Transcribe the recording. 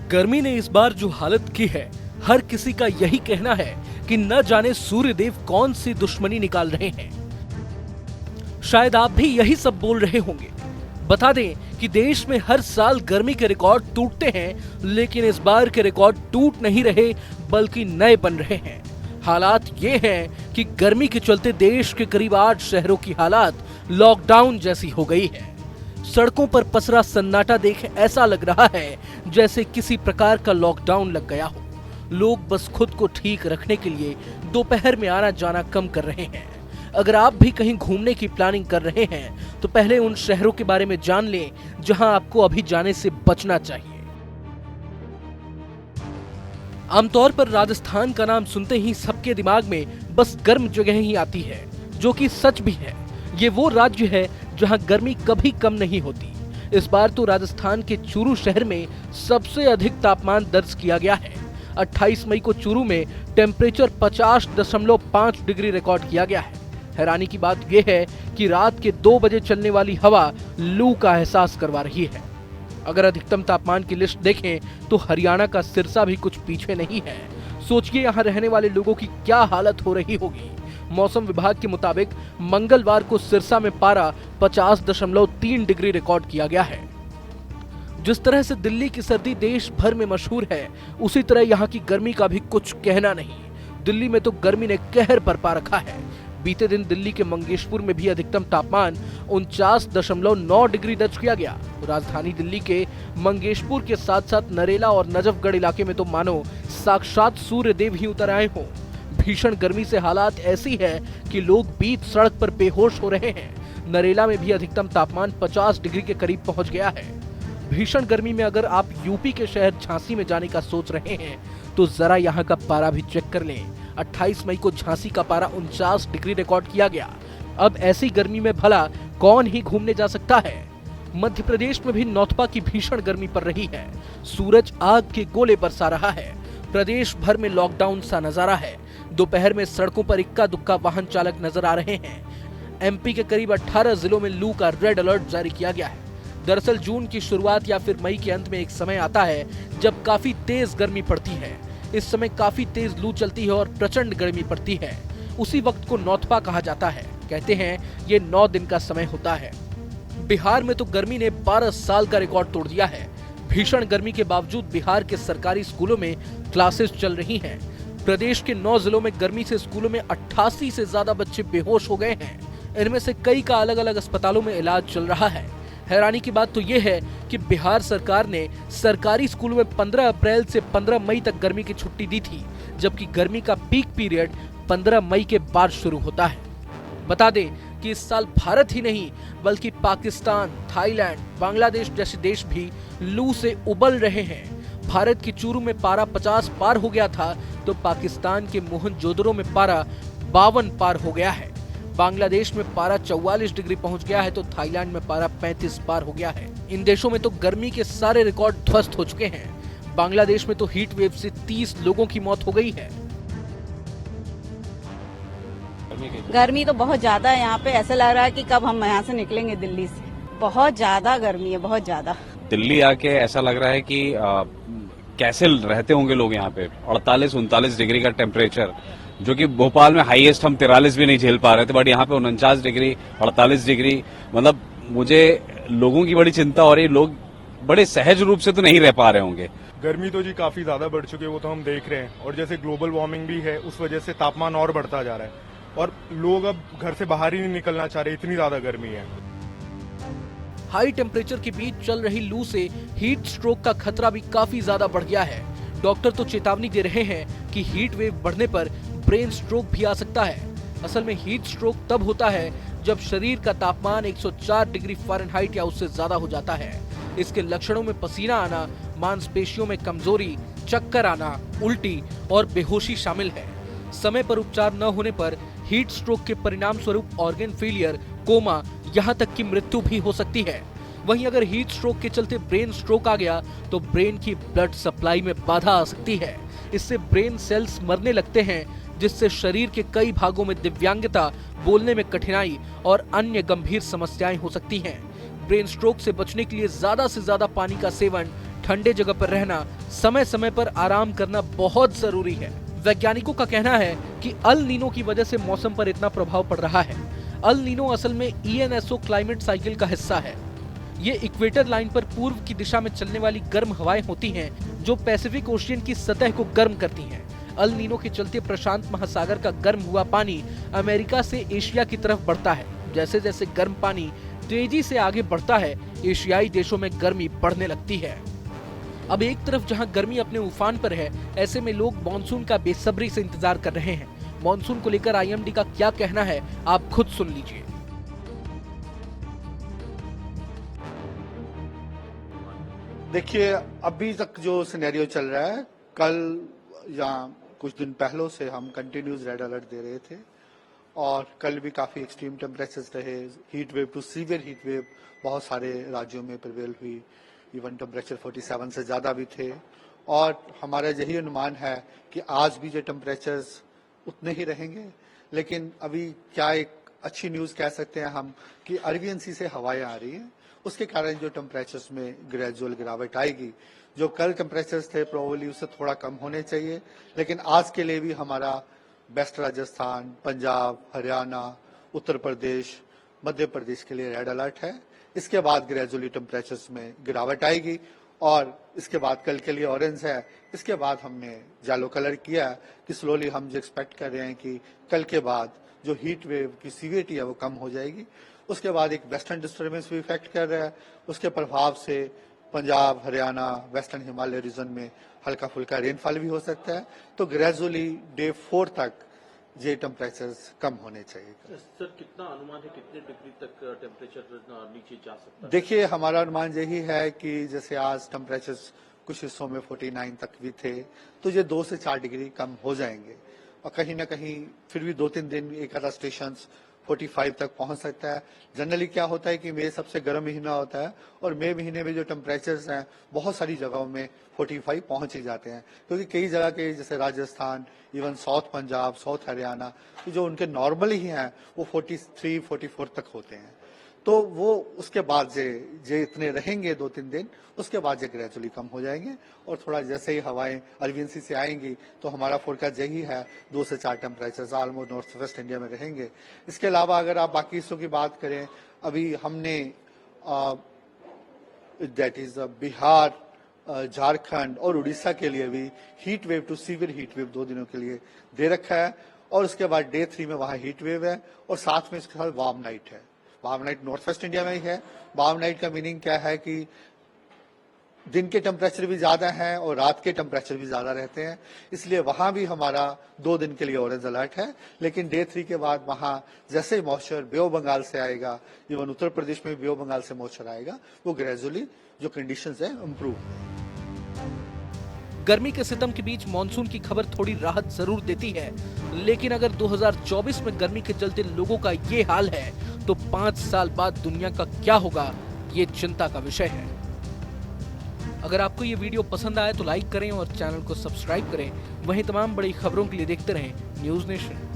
गर्मी ने इस बार जो हालत की है, हर किसी का यही कहना है कि न जाने सूर्यदेव कौन सी दुश्मनी निकाल रहे हैं। शायद आप भी यही सब बोल रहे होंगे। बता दें कि देश में हर साल गर्मी के रिकॉर्ड टूटते हैं, लेकिन इस बार के रिकॉर्ड टूट नहीं रहे बल्कि नए बन रहे हैं। हालात ये हैं कि गर्मी के चलते देश के करीब 8 शहरों की हालात लॉकडाउन जैसी हो गई है। सड़कों पर पसरा सन्नाटा देख ऐसा लग रहा है जैसे किसी प्रकार का लॉकडाउन लग गया हो। लोग बस खुद को ठीक रखने के लिए दोपहर में आना जाना कम कर रहे हैं। अगर आप भी कहीं घूमने की प्लानिंग कर रहे हैं तो पहले उन शहरों के बारे में जान लें जहां आपको अभी जाने से बचना चाहिए। आमतौर पर राजस्थान का नाम सुनते ही सबके दिमाग में बस गर्म जगह ही आती है, जो कि सच भी है। ये वो राज्य है जहां गर्मी कभी कम नहीं होती। इस बार तो राजस्थान के चूरू शहर में सबसे अधिक तापमान दर्ज किया गया है। 28 मई को चूरू में टेम्परेचर 50.5 डिग्री रिकॉर्ड किया गया है। हैरानी की बात यह है कि रात के 2 बजे चलने वाली हवा लू का एहसास करवा रही है। अगर अधिकतम तापमान की लिस्ट देखें तो हरियाणा का सिरसा भी कुछ पीछे नहीं है। सोचिए यहाँ रहने वाले लोगों की क्या हालत हो रही होगी। मौसम विभाग के मुताबिक मंगलवार को सिरसा में पारा 50.3 डिग्री रिकॉर्ड किया गया है। जिस तरह से दिल्ली की सर्दी देश भर में मशहूर है, उसी तरह यहाँ की गर्मी का भी कुछ कहना नहीं। दिल्ली में तो गर्मी ने कहर बरपा रखा है। बीते दिन दिल्ली के मंगेशपुर में भी अधिकतम तापमान 49.9 डिग्री दर्ज किया गया। राजधानी दिल्ली के मंगेशपुर के साथ साथ नरेला और नजफगढ़ इलाके में तो मानो साक्षात सूर्यदेव ही उतर आए हों। भीषण गर्मी से हालात ऐसी है कि लोग बीच सड़क पर बेहोश हो रहे हैं। नरेला में भी अधिकतम तापमान 50 डिग्री के करीब पहुंच गया है। भीषण गर्मी में अगर आप यूपी के शहर झांसी में जाने का सोच रहे हैं तो जरा यहाँ का पारा भी चेक कर लें। 28 मई को झांसी का पारा 49 डिग्री रिकॉर्ड किया गया। अब ऐसी गर्मी में भला कौन ही घूमने जा सकता है। मध्य प्रदेश में भी नौतपा की भीषण गर्मी पड़ रही है। सूरज आग के गोले बरसा रहा है। प्रदेश भर में लॉकडाउन सा नजारा है। दोपहर में सड़कों पर इक्का दुक्का वाहन चालक नजर आ रहे हैं। एमपी के करीब 18 जिलों में लू का रेड अलर्ट जारी किया गया है। दरअसल जून की शुरुआत या फिर मई के अंत में एक समय आता है जब काफी तेज गर्मी पड़ती है। इस समय काफी तेज लू चलती है और प्रचंड गर्मी पड़ती है। उसी वक्त को नौतपा कहा जाता है। कहते हैं ये 9 दिन का समय होता है। बिहार में तो गर्मी ने 12 साल का रिकॉर्ड तोड़ दिया है। भीषण गर्मी के बावजूद बिहार के सरकारी स्कूलों में क्लासेस चल रही हैं। प्रदेश के 9 जिलों में गर्मी से स्कूलों में 88 से ज्यादा बच्चे बेहोश हो गए हैं। इनमें से कई का अलग अलग अस्पतालों में इलाज चल रहा है। हैरानी की बात तो ये है कि बिहार सरकार ने सरकारी स्कूलों में 15 अप्रैल से 15 मई तक गर्मी की छुट्टी दी थी, जबकि गर्मी का पीक पीरियड 15 मई के बाद शुरू होता है। बता दें कि इस साल भारत ही नहीं बल्कि पाकिस्तान, थाईलैंड, बांग्लादेश जैसे देश भी लू से उबल रहे हैं। भारत की चूरू में पारा 50 पार हो गया था तो पाकिस्तान के मोहनजोदड़ो में पारा 52 पार हो गया है। बांग्लादेश में पारा 44 डिग्री पहुंच गया है तो थाईलैंड में पारा 35 पार हो गया है। इन देशों में तो गर्मी के सारे रिकॉर्ड ध्वस्त हो चुके हैं। बांग्लादेश में तो हीट वेव से 30 लोगों की मौत हो गई है। गर्मी तो बहुत ज्यादा है यहाँ पे। ऐसा लग रहा है कि कब हम यहाँ से निकलेंगे दिल्ली से। बहुत ज्यादा गर्मी है, बहुत ज्यादा। दिल्ली आके ऐसा लग रहा है कि कैसे रहते होंगे लोग यहाँ पे। 48-39 डिग्री का टेम्परेचर, जो कि भोपाल में हाईएस्ट हम 43 भी नहीं झेल पा रहे थे, बट यहाँ पे 49 डिग्री, 48 डिग्री, मतलब मुझे लोगों की बड़ी चिंता हो रही है। लोग बड़े सहज रूप से तो नहीं रह पा रहे होंगे। गर्मी तो जी काफी ज्यादा बढ़ चुकी है, वो तो हम देख रहे हैं। और जैसे ग्लोबल वार्मिंग भी है, उस वजह से तापमान और बढ़ता जा रहा है और लोग अब घर से बाहर ही नहीं निकलना चाह रहे, इतनी ज्यादा गर्मी है। हाई टेम्परेचर के बीच चल रही लू से हीट स्ट्रोक का खतरा भी काफी ज्यादा बढ़ गया है। डॉक्टर तो चेतावनी दे रहे हैं कि हीट वेव बढ़ने पर ब्रेन स्ट्रोक भी आ सकता है। असल में हीट स्ट्रोक तब होता है जब शरीर का तापमान 104 डिग्री फ़ारेनहाइट या उससे ज्यादा हो जाता है। इसके लक्षणों में पसीना आना, मांसपेशियों में कमजोरी, चक्कर आना, उल्टी और बेहोशी शामिल है। समय पर उपचार न होने पर हीट स्ट्रोक के परिणाम स्वरूप ऑर्गन फेलियर, कोमा, यहाँ तक की मृत्यु भी हो सकती है। वहीं अगर हीट स्ट्रोक के चलते ब्रेन स्ट्रोक आ गया तो ब्रेन की ब्लड सप्लाई में बाधा आ सकती है। इससे ब्रेन सेल्स मरने लगते हैं, जिससे शरीर के कई भागों में दिव्यांगता, बोलने में कठिनाई और अन्य गंभीर समस्याएं हो सकती हैं। ब्रेन स्ट्रोक से बचने के लिए ज्यादा से ज्यादा पानी का सेवन, ठंडे जगह पर रहना, समय समय पर आराम करना बहुत जरूरी है। वैज्ञानिकों का कहना है कि अल नीनो की वजह से मौसम पर इतना प्रभाव पड़ रहा है। अल नीनो असल में ENSO क्लाइमेट साइकिल का हिस्सा है। ये इक्वेटर लाइन पर पूर्व की दिशा में चलने वाली गर्म हवाएं होती हैं, जो पैसिफिक ओशियन की सतह को गर्म करती हैं। अल नीनो के चलते प्रशांत महासागर का गर्म हुआ पानी अमेरिका से एशिया की तरफ बढ़ता है। जैसे जैसे गर्म पानी तेजी से आगे बढ़ता है, एशियाई देशों में गर्मी बढ़ने लगती है। अब एक तरफ जहां गर्मी अपने उफान पर है, ऐसे में लोग मानसून का बेसब्री से इंतजार कर रहे हैं। मानसून को लेकर IMD का क्या कहना है, आप खुद सुन लीजिए। देखिए, अभी तक जो सिनेरियो चल रहा है, कल या कुछ दिन पहले से हम कंटिन्यूस रेड अलर्ट दे रहे थे और कल भी काफी एक्सट्रीम टेम्परेचर्स रहे। Heat wave to severe heat wave बहुत सारे राज्यों में प्रिवेल हुई। इवन टेम्परेचर 47 से ज्यादा भी थे और हमारा यही अनुमान है कि आज भी जो टेम्परेचर्स उतने ही रहेंगे। लेकिन अभी क्या एक अच्छी न्यूज कह सकते हैं हम कि अरबियन सी से हवाएं आ रही हैं, उसके कारण जो टेम्परेचर्स में ग्रेजुअल गिरावट आएगी। जो कल टेम्परेचर्स थे प्रोबेबली उससे थोड़ा कम होने चाहिए, लेकिन आज के लिए भी हमारा वेस्ट राजस्थान, पंजाब, हरियाणा, उत्तर प्रदेश, मध्य प्रदेश के लिए रेड अलर्ट है। इसके बाद ग्रेजुअली टेम्परेचर्स में गिरावट आएगी और इसके बाद कल के लिए ऑरेंज है। इसके बाद हमने येलो कलर किया कि स्लोली हम जो एक्सपेक्ट कर रहे हैं कि कल के बाद जो हीट वेव की सीवियरिटी है वो कम हो जाएगी। उसके बाद एक वेस्टर्न डिस्टर्बेंस भी इफेक्ट कर रहा है, उसके प्रभाव से पंजाब, हरियाणा, वेस्टर्न हिमालय रीजन में हल्का फुल्का रेनफॉल भी हो सकता है। तो ग्रेजुअली डे 4 तक ये टेम्परेचर्स कम होने चाहिए। सर, कितना अनुमान है कितने डिग्री तक टेम्परेचर नीचे जा सकता है? देखिए, हमारा अनुमान यही है कि जैसे आज टेम्परेचर्स कुछ हिस्सों में 49 तक भी थे, तो ये 2 से 4 डिग्री कम हो जाएंगे और कहीं ना कहीं फिर भी 2-3 दिन एक आधा स्टेशन 45 तक पहुंच सकता है। जनरली क्या होता है कि मई सबसे गर्म महीना होता है और मई महीने में जो टेम्परेचर्स हैं बहुत सारी जगहों में 45 पहुंच ही जाते हैं, क्योंकि कई जगह के जैसे Rajasthan, even south Punjab, south Haryana, जो उनके नॉर्मल ही हैं वो 43-44 तक होते हैं। तो वो उसके बाद जे इतने रहेंगे 2-3 दिन, उसके बाद ये ग्रेजुअली कम हो जाएंगे और थोड़ा जैसे ही हवाएं अरबियन सी से आएंगी तो हमारा फोरकास्ट यही है 2 से 4 temperature almost north west India में रहेंगे। इसके अलावा अगर आप बाकी हिस्सों की बात करें, अभी हमने दैट इज बिहार, झारखंड और उड़ीसा के लिए भी heat wave to severe heat wave 2 दिनों के लिए दे रखा है और उसके बाद डे 3 में वहां हीट वेव है और साथ में इसके साथ वार्म नाइट है। Warm night north west India में ही है। वार्म नाइट का मीनिंग क्या है कि दिन के टेम्परेचर भी ज्यादा हैं और रात के टेम्परेचर भी ज्यादा रहते हैं, इसलिए वहां भी हमारा 2 दिन के लिए ऑरेंज अलर्ट है। लेकिन डे 3 के बाद वहां जैसे मॉइस्चर बे ऑफ बंगाल से आएगा, इवन उत्तर प्रदेश में बे ऑफ बंगाल से मॉइस्चर आएगा, वो ग्रेजुअली जो कंडीशंस है इम्प्रूव। गर्मी के सितम के बीच मानसून की खबर थोड़ी राहत जरूर देती है, लेकिन अगर 2024 में गर्मी के चलते लोगों का ये हाल है तो 5 साल बाद दुनिया का क्या होगा, ये चिंता का विषय है। अगर आपको ये वीडियो पसंद आए तो लाइक करें और चैनल को सब्सक्राइब करें। वहीं तमाम बड़ी खबरों के लिए देखते रहें न्यूज़ नेशन।